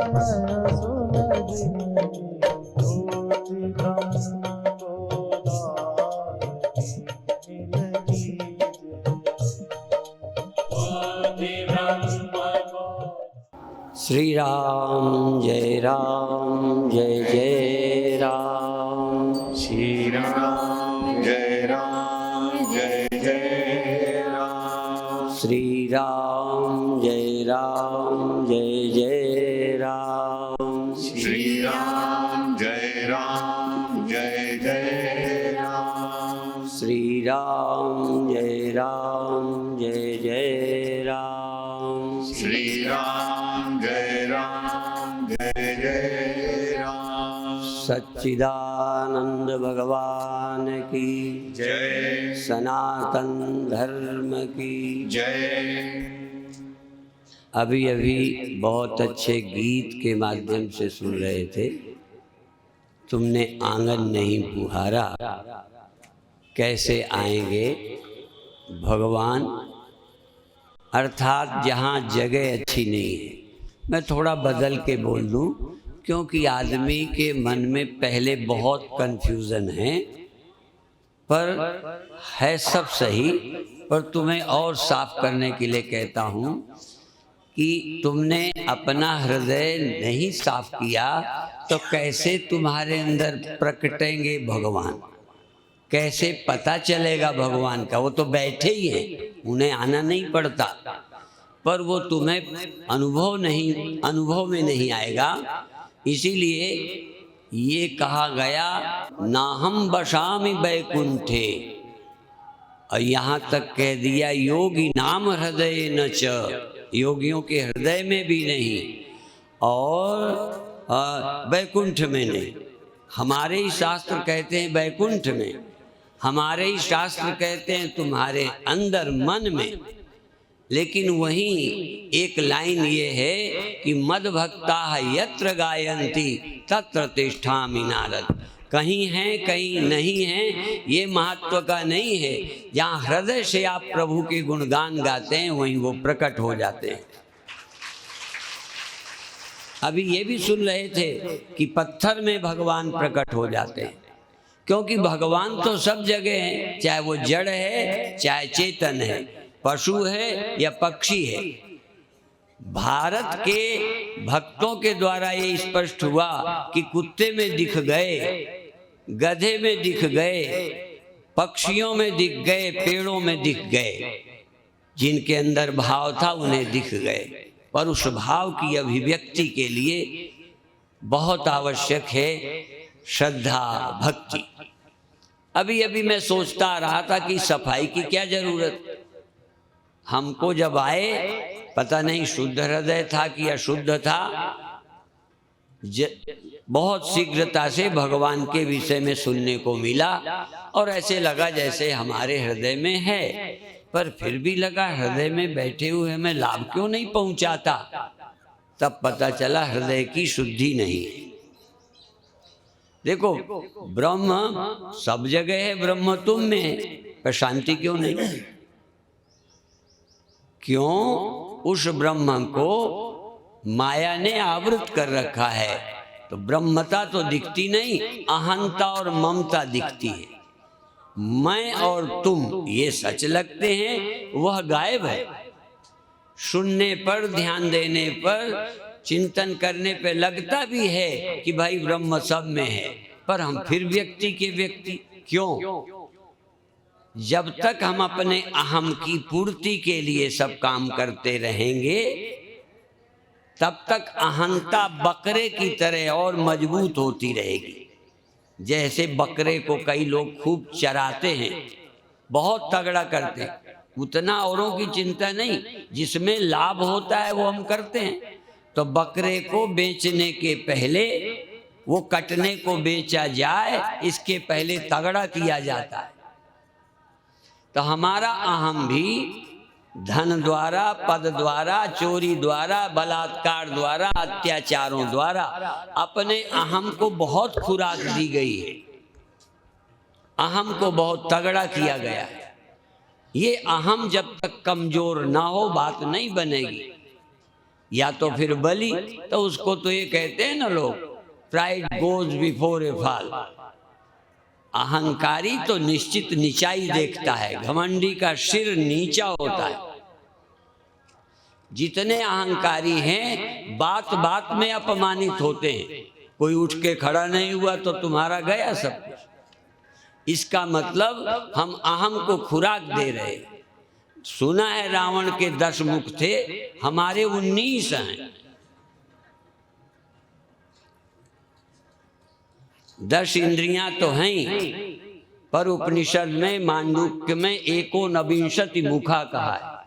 श्री राम जय जय राम। श्री राम जय जय राम। श्री राम जय जय राम। श्री राम जय जय राम। श्री राम जय जय राम। श्री राम जय जय राम। सच्चिदानंद भगवान की जय। सनातन धर्म की जय। अभी अभी बहुत अच्छे गीत के माध्यम से सुन रहे थे। तुमने आंगन नहीं पुहारा, कैसे आएंगे भगवान, अर्थात जहाँ जगह अच्छी नहीं है। मैं थोड़ा बदल के बोल दूँ, क्योंकि आदमी के मन में पहले बहुत कन्फ्यूज़न है, पर है सब सही। पर तुम्हें और साफ करने के लिए कहता हूँ कि तुमने अपना हृदय नहीं साफ किया तो कैसे तुम्हारे अंदर प्रकटेंगे भगवान, कैसे पता चलेगा भगवान का। वो तो बैठे ही हैं, उन्हें आना नहीं पड़ता, पर वो तुम्हें अनुभव में नहीं आएगा। इसीलिए ये कहा गया नाहम बशामि बैकुंठे, और यहाँ तक कह दिया योगी नाम हृदय न च, योगियों के हृदय में भी नहीं और बैकुंठ में नहीं। हमारे ही शास्त्र कहते हैं बैकुंठ में, हमारे ही शास्त्र कहते हैं तुम्हारे अंदर मन में। लेकिन वहीं एक लाइन ये है कि मद भक्ता यत्र गायन्ति तत्र तिष्ठामि नारद। कहीं हैं कहीं नहीं हैं, ये महत्व का नहीं है। जहाँ हृदय से आप प्रभु के गुणगान गाते हैं वहीं वो प्रकट हो जाते हैं। अभी ये भी सुन रहे थे कि पत्थर में भगवान प्रकट हो जाते हैं, क्योंकि भगवान तो सब जगह है, चाहे वो जड़ है चाहे चेतन है, पशु है या पक्षी है। भारत के भक्तों के द्वारा ये स्पष्ट हुआ कि कुत्ते में दिख गए, गधे में दिख गए, पक्षियों में दिख गए, पेड़ों में दिख गए। जिनके अंदर भाव था उन्हें दिख गए, पर उस भाव की अभिव्यक्ति के लिए बहुत आवश्यक है श्रद्धा भक्ति। अभी अभी मैं सोचता रहा था कि सफाई की क्या जरूरत। हमको जब आए पता नहीं शुद्ध हृदय था कि अशुद्ध था, बहुत शीघ्रता से भगवान के विषय में सुनने को मिला और ऐसे लगा जैसे हमारे हृदय में है, पर फिर भी लगा हृदय में बैठे हुए हमें लाभ क्यों नहीं पहुंचाता। तब पता चला हृदय की शुद्धि नहीं है। देखो ब्रह्म सब जगह है, ब्रह्म तुम में है, पर शांति क्यों नहीं? क्यों? उस ब्रह्म को माया ने आवृत कर रखा है, तो ब्रह्मता तो दिखती नहीं, अहंता और ममता दिखती है। मैं और तुम ये सच लगते हैं, वह गायब है। सुनने पर, ध्यान देने पर, चिंतन करने पे लगता भी है कि भाई ब्रह्म सब में है, पर हम फिर व्यक्ति के व्यक्ति। क्यों? जब तक हम अपने अहम की पूर्ति के लिए सब काम करते रहेंगे, तब तक अहंता बकरे की तरह और मजबूत होती रहेगी। जैसे बकरे को कई लोग खूब चराते हैं, बहुत तगड़ा करते हैं, उतना औरों की चिंता नहीं, जिसमें लाभ होता है वो हम करते हैं। तो बकरे को बेचने के पहले वो कटने को बेचा जाए, इसके पहले तगड़ा किया जाता है। तो हमारा अहम भी धन द्वारा, पद द्वारा, चोरी द्वारा, बलात्कार द्वारा, अत्याचारों द्वारा अपने अहम को बहुत खुराक दी गई है, अहम को बहुत तगड़ा किया गया है। ये अहम जब तक कमजोर ना हो बात नहीं बनेगी। या तो फिर बलि, तो उसको तो ये कहते हैं ना लोग, pride goes before A fall. अहंकारी तो निश्चित नीचाई देखता है, घमंडी का सिर नीचा होता है। जितने अहंकारी हैं बात बात में अपमानित होते हैं। कोई उठ के खड़ा नहीं हुआ तो तुम्हारा गया सब कुछ। इसका मतलब हम अहम को खुराक दे रहे हैं। सुना है रावण के 10 मुख थे, हमारे 19 हैं। 10 इंद्रियां तो हैं, पर उपनिषद में मांडूक्य में एको नविंशति मुखा कहा है।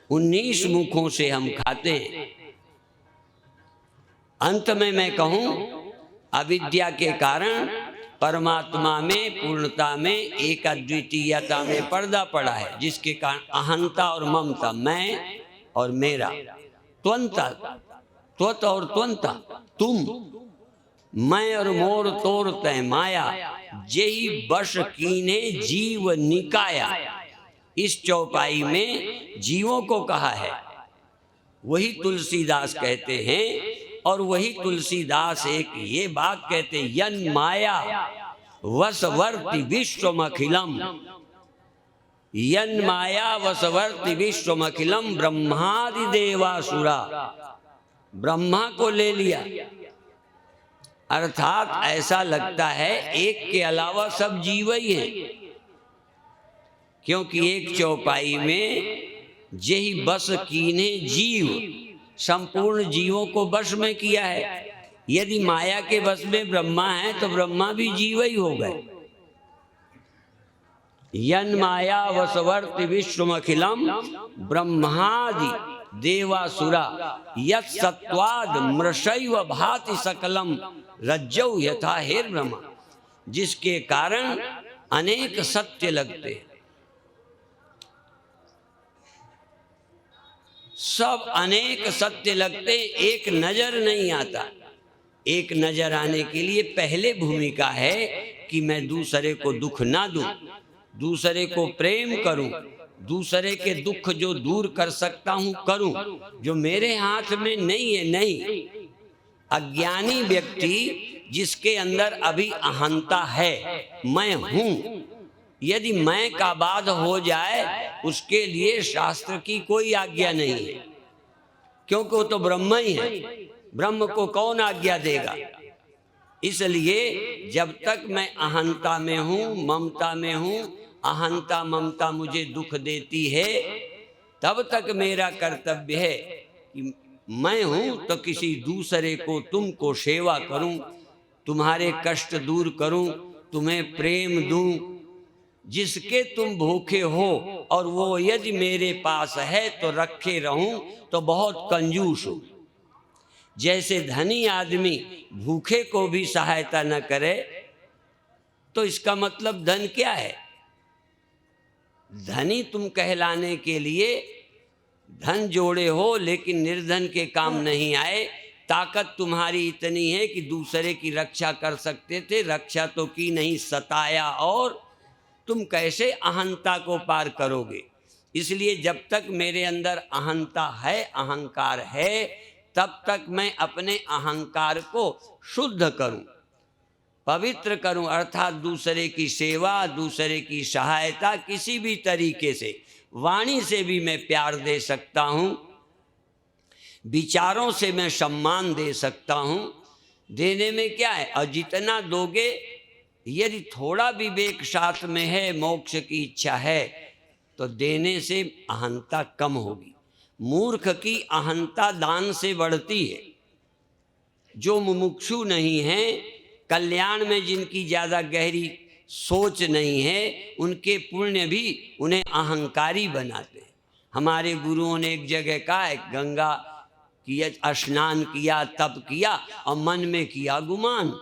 19 मुखों से हम खाते हैं। अंत में मैं कहूं, अविद्या के कारण परमात्मा में, पूर्णता में, एक अद्वितीयता में पर्दा पड़ा है, जिसके कारण अहंता और ममता, मैं और मेरा, त्वंता, त्वत और त्वंता, तुम, मैं और मोर तोर तय माया, जेहि बश कीने जीव निकाया। इस चौपाई में जीवों को कहा है, वही तुलसीदास कहते हैं। और वही तुलसीदास एक ये बात कहते, यन माया वसवर्ति विश्वमखिलम, यन माया वसवर्ति विश्वमखिलम ब्रह्मादि देवासुरा। ब्रह्मा को ले लिया, अर्थात ऐसा लगता है एक के अलावा सब जीव ही हैं, क्योंकि एक चौपाई में जेहि बस कीने जीव, संपूर्ण जीवों को वश में किया है। यदि माया के वश में ब्रह्मा है तो ब्रह्मा भी जीव ही हो गए। यन माया वसवर्ति विश्वमखिलम ब्रह्मादि देवासुरा, यत् सत्वाद मृषैव भाति सकलम रज्जौ यथा हेर्ब्रह्मा। जिसके कारण अनेक सत्य लगते हैं, सब अनेक सत्य लगते, एक नजर नहीं आता। एक नजर आने के लिए पहले भूमिका है कि मैं दूसरे को दुख ना दूं, दूसरे को प्रेम करूं, दूसरे के दुख जो दूर कर सकता हूं करूं। जो मेरे हाथ में नहीं है, नहीं। अज्ञानी व्यक्ति जिसके अंदर अभी अहंता है, मैं हूं, यदि मैं का बाध हो जाए उसके लिए शास्त्र की कोई आज्ञा नहीं है, क्योंकि वो तो ब्रह्म ही है। ब्रह्म को कौन आज्ञा देगा? इसलिए जब तक मैं अहंता में हूं, ममता में हूं, अहंता ममता मुझे दुख देती है, तब तक मेरा कर्तव्य है कि मैं हूं तो किसी दूसरे को, तुमको सेवा करूं, तुम्हारे कष्ट दूर करूं, तुम्हें प्रेम दूं। जिसके तुम भूखे हो और वो यदि मेरे पास है तो रखे रहूं, तो बहुत कंजूस हो। जैसे धनी आदमी भूखे को भी सहायता न करे, तो इसका मतलब धन क्या है? धनी तुम कहलाने के लिए धन जोड़े हो, लेकिन निर्धन के काम नहीं आए। ताकत तुम्हारी इतनी है कि दूसरे की रक्षा कर सकते थे, रक्षा तो की नहीं, सताया। और तुम कैसे अहंता को पार करोगे? इसलिए जब तक मेरे अंदर अहंता है, अहंकार है, तब तक मैं अपने अहंकार को शुद्ध करूं, पवित्र करूं, अर्थात दूसरे की सेवा, दूसरे की सहायता, किसी भी तरीके से, वाणी से भी मैं प्यार दे सकता हूं, विचारों से मैं सम्मान दे सकता हूं। देने में क्या है? और जितना दोगे, यदि थोड़ा विवेक साथ में है, मोक्ष की इच्छा है, तो देने से अहंता कम होगी। मूर्ख की अहंता दान से बढ़ती है। जो मुमुक्षु नहीं है, कल्याण में जिनकी ज़्यादा गहरी सोच नहीं है, उनके पुण्य भी उन्हें अहंकारी बनाते हैं। हमारे गुरुओं ने एक जगह कहा है, गंगा किया, स्नान किया, तप किया और मन में किया गुमान।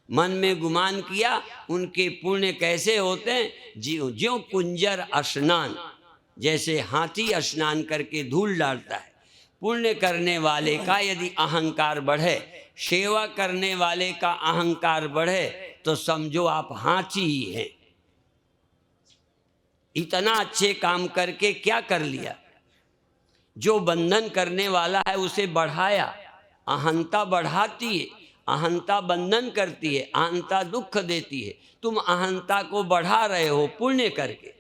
मन में गुमान किया, उनके पुण्य कैसे होते हैं? ज्यों कुंजर स्नान, जैसे हाथी स्नान करके धूल डालता है। पुण्य करने वाले का यदि अहंकार बढ़े, सेवा करने वाले का अहंकार बढ़े, तो समझो आप हाथी ही हैं। इतना अच्छे काम करके क्या कर लिया? जो बंधन करने वाला है उसे बढ़ाया। अहंता बढ़ाती है, अहंता बंधन करती है, अहंता दुख देती है। तुम अहंता को बढ़ा रहे हो पुण्य करके।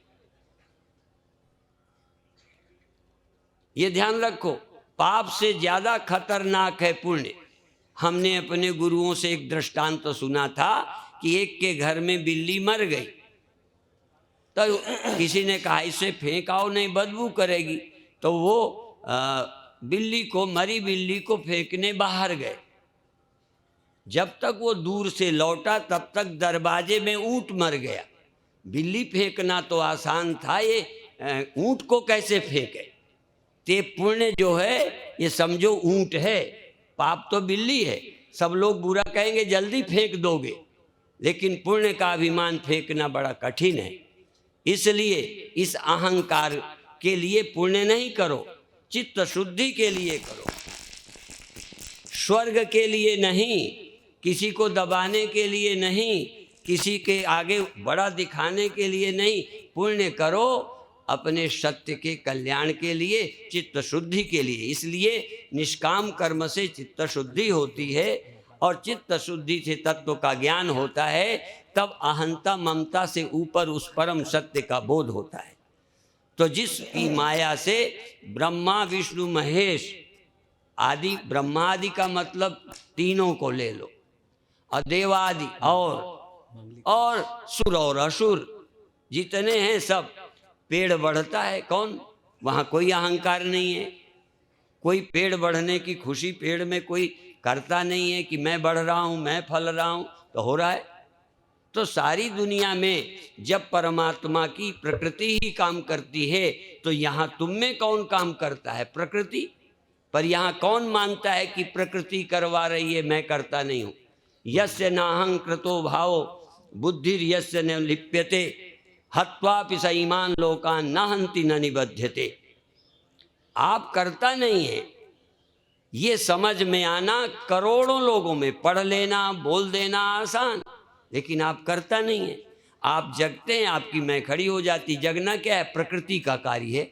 ये ध्यान रखो, पाप से ज्यादा खतरनाक है पुण्य। हमने अपने गुरुओं से एक दृष्टांत तो सुना था कि एक के घर में बिल्ली मर गई, तो किसी ने कहा इसे फेंक आओ, नहीं बदबू करेगी। तो वो बिल्ली को, मरी बिल्ली को फेंकने बाहर गए। जब तक वो दूर से लौटा तब तक दरवाजे में ऊंट मर गया। बिल्ली फेंकना तो आसान था, ये ऊंट को कैसे फेंके? ते पुण्य जो है ये समझो ऊंट है, पाप तो बिल्ली है। सब लोग बुरा कहेंगे जल्दी फेंक दोगे, लेकिन पुण्य का अभिमान फेंकना बड़ा कठिन है। इसलिए इस अहंकार के लिए पुण्य नहीं करो, चित्त शुद्धि के लिए करो, स्वर्ग के लिए नहीं, किसी को दबाने के लिए नहीं, किसी के आगे बड़ा दिखाने के लिए नहीं। पुण्य करो अपने सत्य के कल्याण के लिए, चित्त शुद्धि के लिए। इसलिए निष्काम कर्म से चित्त शुद्धि होती है, और चित्त शुद्धि से तत्व का ज्ञान होता है। तब अहंता ममता से ऊपर उस परम सत्य का बोध होता है। तो जिसकी माया से ब्रह्मा विष्णु महेश आदि, ब्रह्मादि का मतलब तीनों को ले लो, और देवादि और सुर और असुर जितने हैं सब, पेड़ बढ़ता है कौन? वहाँ कोई अहंकार नहीं है। कोई पेड़ बढ़ने की खुशी पेड़ में कोई करता नहीं है कि मैं बढ़ रहा हूँ, मैं फल रहा हूँ, तो हो रहा है। तो सारी दुनिया में जब परमात्मा की प्रकृति ही काम करती है, तो यहाँ तुम में कौन काम करता है? प्रकृति। पर यहाँ कौन मानता है कि प्रकृति करवा रही है, मैं करता नहीं हूँ? यस्य नाहं कृतो भावो बुद्धिर यस्य न लिप्यते हत्वापि स ईमान लोकान न हन्ति न निबध्यते। आप करता नहीं है, ये समझ में आना करोड़ों लोगों में, पढ़ लेना बोल देना आसान, लेकिन आप करता नहीं है। आप जगते हैं, आपकी मैं खड़ी हो जाती। जगना क्या है? प्रकृति का कार्य है।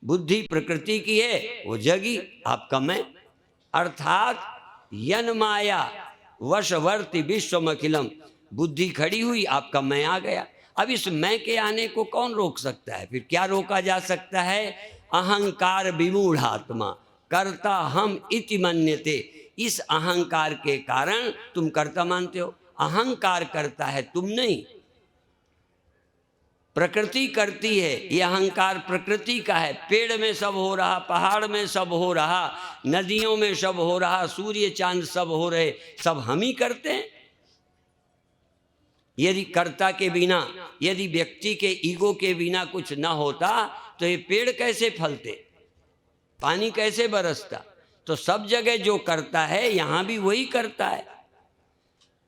बुद्धि प्रकृति की है, वो जगी, आपका मैं। अर्थात यन माया वशवर्ती विश्वमखिलम, बुद्धि खड़ी हुई, आपका मैं आ गया। अब इस मैं के आने को कौन रोक सकता है? फिर क्या रोका जा सकता है? अहंकार विमूढ़ात्मा कर्ता हम इति मन्यते। इस अहंकार के कारण तुम कर्ता मानते हो। अहंकार करता है, तुम नहीं। प्रकृति करती है, ये अहंकार प्रकृति का है। पेड़ में सब हो रहा, पहाड़ में सब हो रहा, नदियों में सब हो रहा, सूर्य चांद सब हो रहे, सब हम ही करते हैं। यदि कर्ता के बिना, यदि व्यक्ति के ईगो के बिना कुछ न होता तो ये पेड़ कैसे फलते, पानी कैसे बरसता? तो सब जगह जो करता है यहाँ भी वही करता है।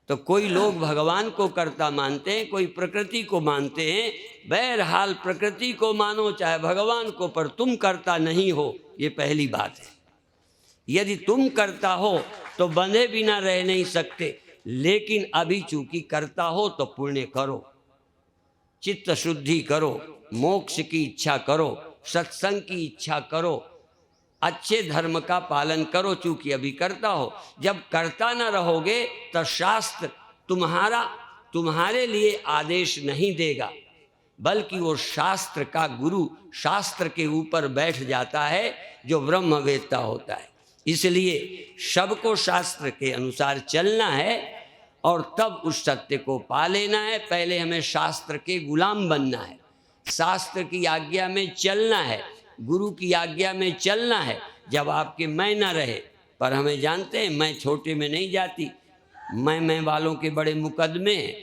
तो कोई लोग भगवान को कर्ता मानते हैं, कोई प्रकृति को मानते हैं। बहरहाल प्रकृति को मानो चाहे भगवान को, पर तुम कर्ता नहीं हो, ये पहली बात है। यदि तुम कर्ता हो तो बंधे बिना रह नहीं सकते, लेकिन अभी चूंकि कर्ता हो तो पुण्य करो, चित्त शुद्धि करो, मोक्ष की इच्छा करो, सत्संग की इच्छा करो, अच्छे धर्म का पालन करो, चूंकि अभी करता हो। जब करता न रहोगे तो शास्त्र तुम्हारे लिए आदेश नहीं देगा, बल्कि वो शास्त्र का गुरु शास्त्र के ऊपर बैठ जाता है, जो ब्रह्मवेत्ता होता है। इसलिए सबको शास्त्र के अनुसार चलना है और तब उस सत्य को पा लेना है। पहले हमें शास्त्र के गुलाम बनना है, शास्त्र की आज्ञा में चलना है, गुरु की आज्ञा में चलना है। जब आपके मैं न रहे, पर हमें जानते हैं मैं छोटे में नहीं जाती, मैं वालों के बड़े मुकदमे हैं,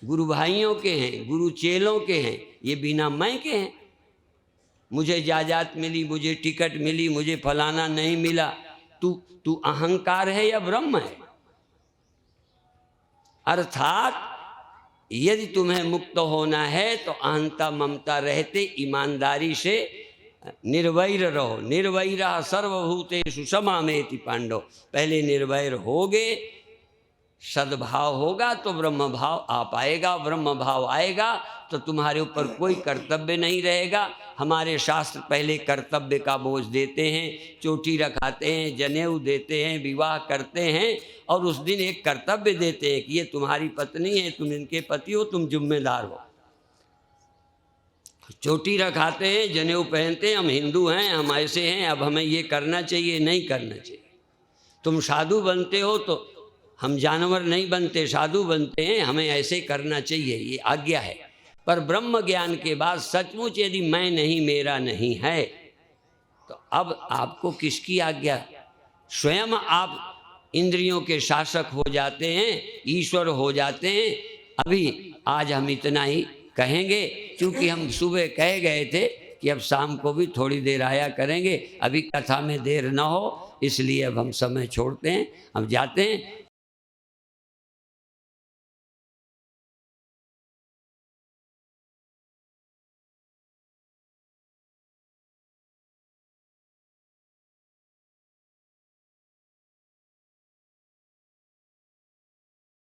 गुरु भाइयों के हैं, गुरु चेलों के हैं, ये बिना मैं के हैं। मुझे जायदाद मिली, मुझे टिकट मिली, मुझे फलाना नहीं मिला। तू अहंकार है या ब्रह्म है? अर्थात यदि तुम्हें मुक्त होना है तो अहंता ममता रहते ईमानदारी से निर्वैर रहो। निर्वैरा सर्वभूतेषु समामेति पांडव। पहले निर्वैर होगे सद्भाव होगा तो ब्रह्म भाव आ पाएगा, ब्रह्म भाव आएगा तो तुम्हारे ऊपर कोई कर्तव्य नहीं रहेगा। हमारे शास्त्र पहले कर्तव्य का बोझ देते हैं, चोटी रखाते हैं, जनेऊ देते हैं, विवाह करते हैं और उस दिन एक कर्तव्य देते हैं कि ये तुम्हारी पत्नी है, तुम इनके पति हो, तुम जिम्मेदार हो। चोटी रखाते हैं, जनेऊ पहनते हैं, हम हिंदू हैं, हम ऐसे हैं, अब हमें ये करना चाहिए, नहीं करना चाहिए। तुम साधु बनते हो तो हम जानवर नहीं बनते, साधु बनते हैं, हमें ऐसे करना चाहिए, ये आज्ञा है। पर ब्रह्म ज्ञान के बाद सचमुच यदि मैं नहीं, मेरा नहीं है, तो अब आपको किसकी आज्ञा? स्वयं आप इंद्रियों के शासक हो जाते हैं, ईश्वर हो जाते हैं। अभी आज हम इतना ही कहेंगे, क्योंकि हम सुबह कह गए थे कि अब शाम को भी थोड़ी देर आया करेंगे, अभी कथा में देर न हो, इसलिए अब हम समय छोड़ते हैं, अब जाते हैं।